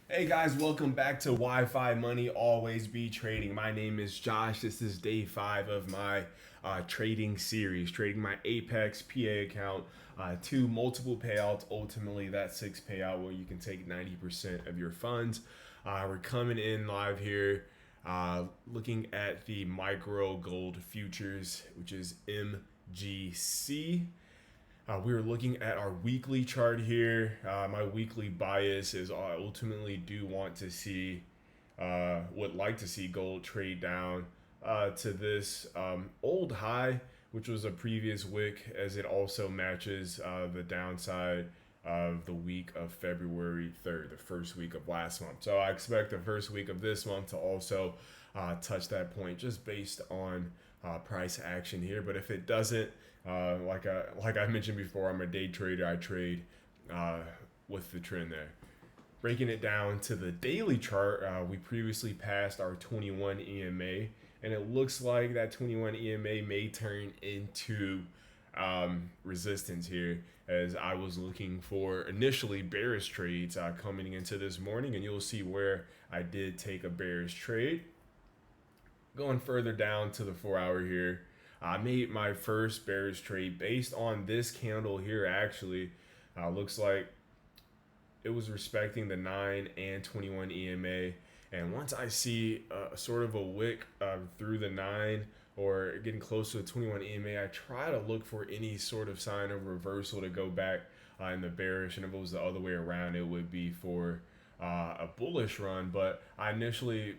Hey guys, welcome back to Wi-Fi Money Always Be Trading. My name is Josh. This is day 5 of my trading series, trading my Apex PA account to multiple payouts. Ultimately, that 6 payout where you can take 90% of your funds. We're coming in live here, looking at the micro gold futures, which is MGC. We are looking at our weekly chart here. My weekly bias is I ultimately do want to see, would like to see gold trade down to this old high, which was a previous wick, as it also matches the downside of the week of February 3rd, the first week of last month. So I expect the first week of this month to also touch that point just based on price action here. But if it doesn't, like I mentioned before, I'm a day trader. I trade with the trend there. Breaking it down to the daily chart, we previously passed our 21 EMA, and it looks like that 21 EMA may turn into resistance here, as I was looking for initially bearish trades coming into this morning, and you'll see where I did take a bearish trade. Going further down to the 4 hour here, I made my first bearish trade based on this candle here. Actually, looks like it was respecting the 9 and 21 EMA. And once I see sort of a wick through the 9 or getting close to the 21 EMA, I try to look for any sort of sign of reversal to go back in the bearish. And if it was the other way around, it would be for a bullish run. But I initially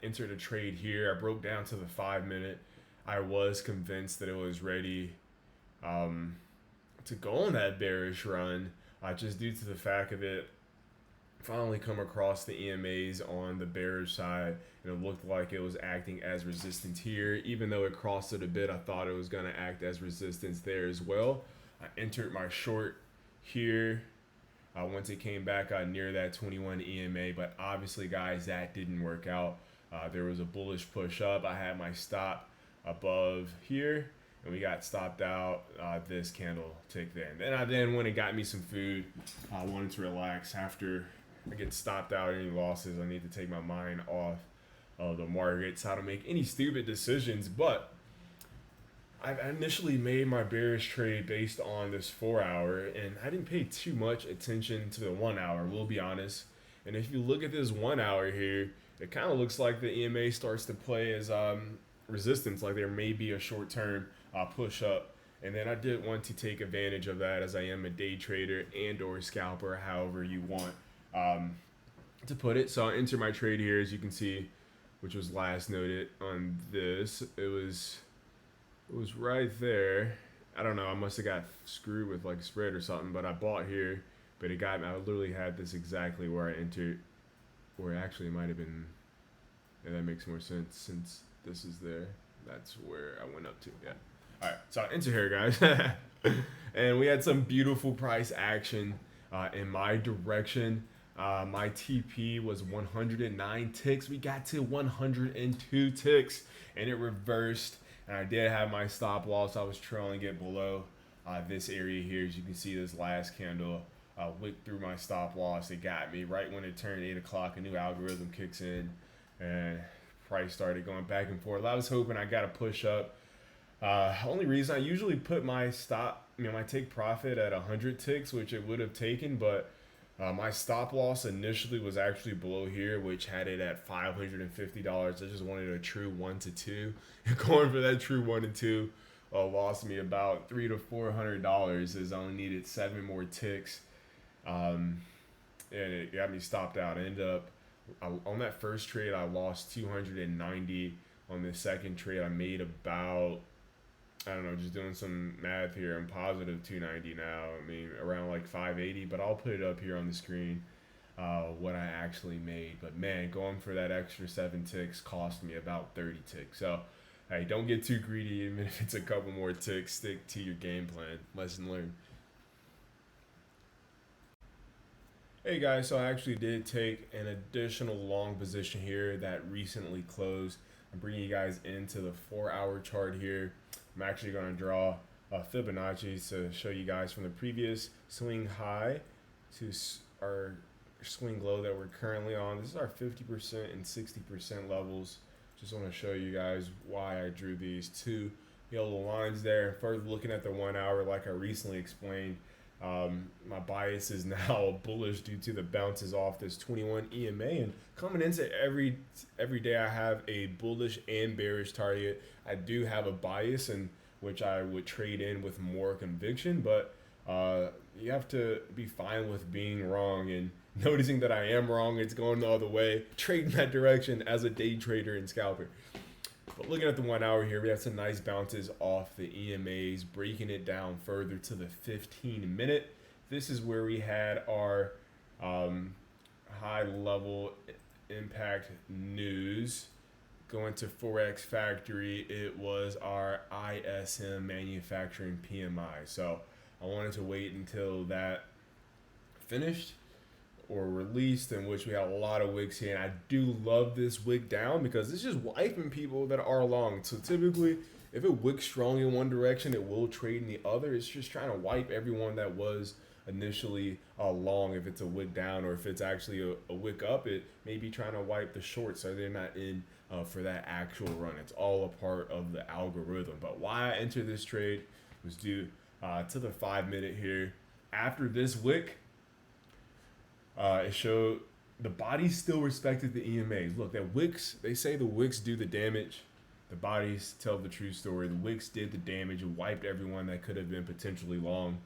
entered a trade here. I broke down to the 5 minute. I was convinced that it was ready to go on that bearish run, just due to the fact of it finally come across the EMAs on the bearish side, and it looked like it was acting as resistance here. Even though it crossed it a bit, I thought it was going to act as resistance there as well. I entered my short here once it came back near that 21 EMA, but obviously, guys, that didn't work out. There was a bullish push up. I had my stop above here, and we got stopped out this candle tick there. And then I went and got me some food. I wanted to relax after I get stopped out. Any losses, I need to take my mind off of the markets, how to make any stupid decisions. But I initially made my bearish trade based on this 4 hour, and I didn't pay too much attention to the 1 hour, we'll be honest. And if you look at this 1 hour here, it kind of looks like the EMA starts to play as resistance, like there may be a short term push up. And then I did want to take advantage of that, as I am a day trader and or scalper, however you want to put it. So I enter my trade here, as you can see, which was last noted on this. It was right there. I don't know. I must have got screwed with like a spread or something, but I bought here. But it got me. I literally had this exactly where I entered, where actually it might have been. And that makes more sense since this is there. That's where I went up to. Yeah. All right. So I enter here, guys. And we had some beautiful price action in my direction. My TP was 109 ticks. We got to 102 ticks, and it reversed. And I did have my stop loss. I was trailing it below this area here. As you can see, this last candle wicked through my stop loss. It got me right when it turned 8 o'clock. A new algorithm kicks in, and price started going back and forth. I was hoping I got a push up. Only reason I usually put my stop, my take profit at 100 ticks, which it would have taken, but my stop loss initially was actually below here, which had it at $550. I just wanted a true 1 to 2. And going for that true 1 to 2 lost me about $300 to $400, as I only needed 7 more ticks. And it got me stopped out. I ended up, on that first trade, I lost 290. On the second trade, I made about, I don't know, just doing some math here, I'm positive 290 now. Around like 580, but I'll put it up here on the screen, what I actually made. But man, going for that extra 7 ticks cost me about 30 ticks. So, hey, don't get too greedy. Even if it's a couple more ticks, stick to your game plan. Lesson learned. Hey guys, so I actually did take an additional long position here that recently closed. I'm bringing you guys into the 4 hour chart here. I'm actually going to draw Fibonacci to show you guys from the previous swing high to our swing low that we're currently on. This is our 50% and 60% levels. Just want to show you guys why I drew these two yellow lines there. First, looking at the 1 hour, like I recently explained, my bias is now bullish due to the bounces off this 21 EMA, and coming into every day I have a bullish and bearish target. I do have a bias in which I would trade in with more conviction, but you have to be fine with being wrong and noticing that I am wrong. It's going the other way, trading that direction as a day trader and scalper. But looking at the 1 hour here, we have some nice bounces off the EMAs, breaking it down further to the 15-minute. This is where we had our high level impact news. Going to Forex Factory, it was our ISM manufacturing PMI. So I wanted to wait until that finished or released, in which we have a lot of wicks here. And I do love this wick down because it's just wiping people that are long. So typically, if it wicks strong in one direction, it will trade in the other. It's just trying to wipe everyone that was initially long if it's a wick down, or if it's actually a wick up, it may be trying to wipe the short so they're not in for that actual run. It's all a part of the algorithm. But why I entered this trade was due to the 5-minute here. After this wick, it showed the body still respected the EMAs. Look, that wicks, they say the wicks do the damage. The bodies tell the true story. The wicks did the damage and wiped everyone that could have been potentially long.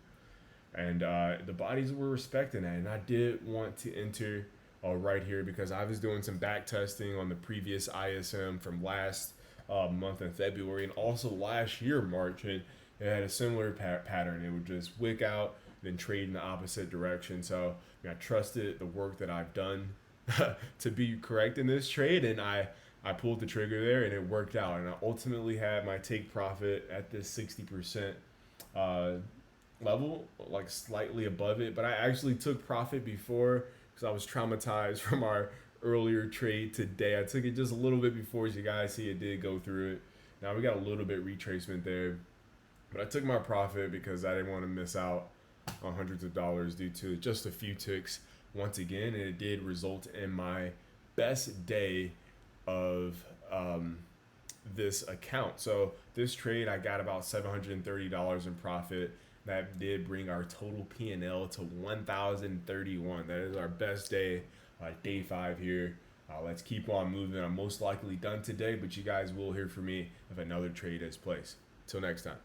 And the bodies were respecting that. And I did want to enter right here because I was doing some back testing on the previous ISM from last month in February and also last year, March. And it had a similar pattern. It would just wick out, then trade in the opposite direction. So I trusted the work that I've done to be correct in this trade, and I pulled the trigger there, and it worked out. And I ultimately had my take profit at this 60% level, like slightly above it. But I actually took profit before because I was traumatized from our earlier trade today. I took it just a little bit before, as you guys see, it did go through it. Now we got a little bit retracement there, but I took my profit because I didn't want to miss out on hundreds of dollars due to just a few ticks once again, and it did result in my best day of this account. So this trade, I got about $730 in profit. That did bring our total P&L to 1,031. That is our best day, day 5 here. Let's keep on moving. I'm most likely done today, but you guys will hear from me if another trade has place. Till next time.